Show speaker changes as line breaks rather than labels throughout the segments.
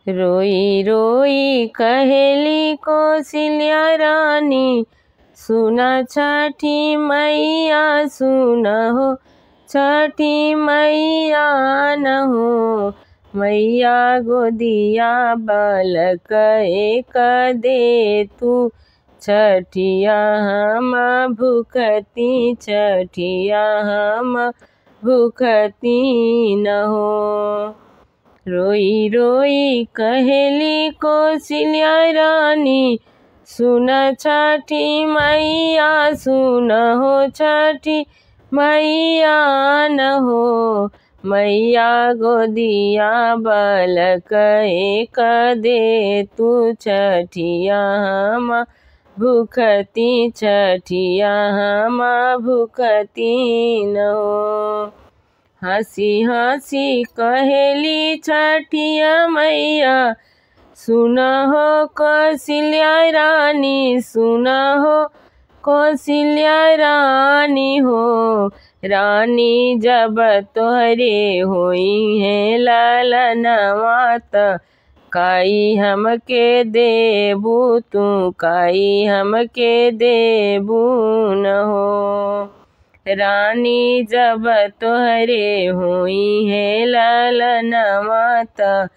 रोई रोई कहेली कौशल्या रानी, सुना छठी मैया सुना हो, छठी मैया न हो। मैया गोदिया बालक एक दे तू, छठिया हम भूखती, छठिया हम भूखती न हो। रोई रोई कहेली कौशल्या रानी, सुन छठी मैया सुन हो, छठी मैया न हो। मैया गोदिया बालक एक दे तू, छठिया हम भूखती, छठिया हम भूखती न हो। हंसी हंसी कहेली छठिया मैया, सुन हो कौशल्या रानी, सुन हो कौशल्या रानी हो। रानी जब तोहरे होई है लालनवा त, काई हमके देबू तू, काई हमके देबू न हो। रानी जब तोहरे होई है लालनवा त,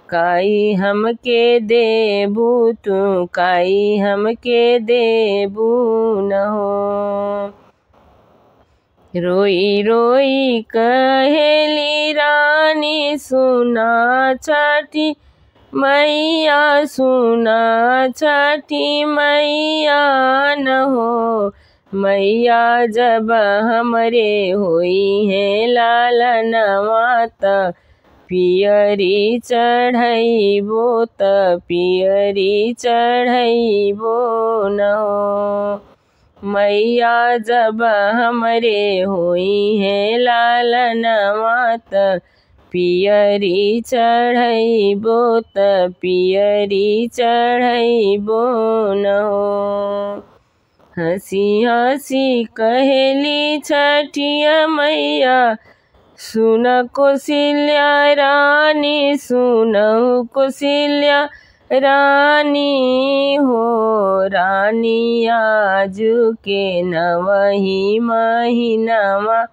काई हमके देबू तू, काई हमके देबू न हो। रोई रोई कहेली रानी, सुना छठी मैया सुना, छठी मैया न हो। मैया जब हमरे होई है लालनवा त, पियरी चढ़ैबो त, पियरी चढ़ैबो न हो। मैया जब हमरे होई है लालनवा त, पियरी चढ़ैबो त, पियरी चढ़ैबो न हो। हंसी हंसी कहेली छठिया मैया, सुन कौशल्या रानी, सुन कौशल्या रानी हो। रानी आजू के नवही महीनावा,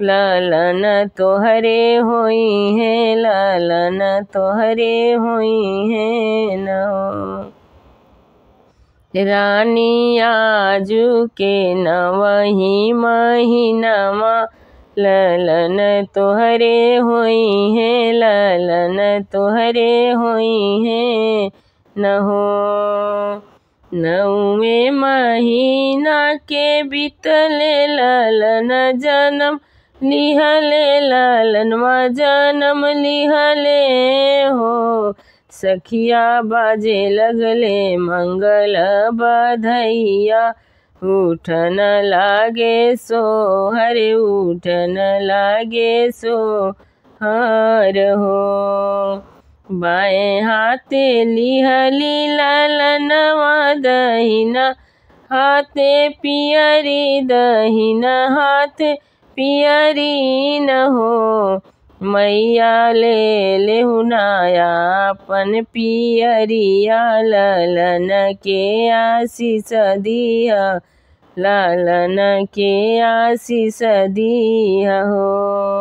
लालन तोहरे होई है, लालन तोहरे होई है न हो। रानी आजू के नवही महीनावा, लालन तोहरे होई है, लालन तोहरे होई है न हो। नौवे महीना के बीतले लालन जन्म लिहले, लालनवा जन्म लिहले हो। सखिया बाजे लगले मंगल बधैया, उठन लागे सोहर, उठन लागे सोहर हो। बाएं हाथे लिहली लालनवा दहिना, हाथे पियरी दहिना हाथ पियरी न हो। मैया ले लेहुनाया अपन पियरिया, लालन के आशीष दिया, लालन के आशीष दिया हो।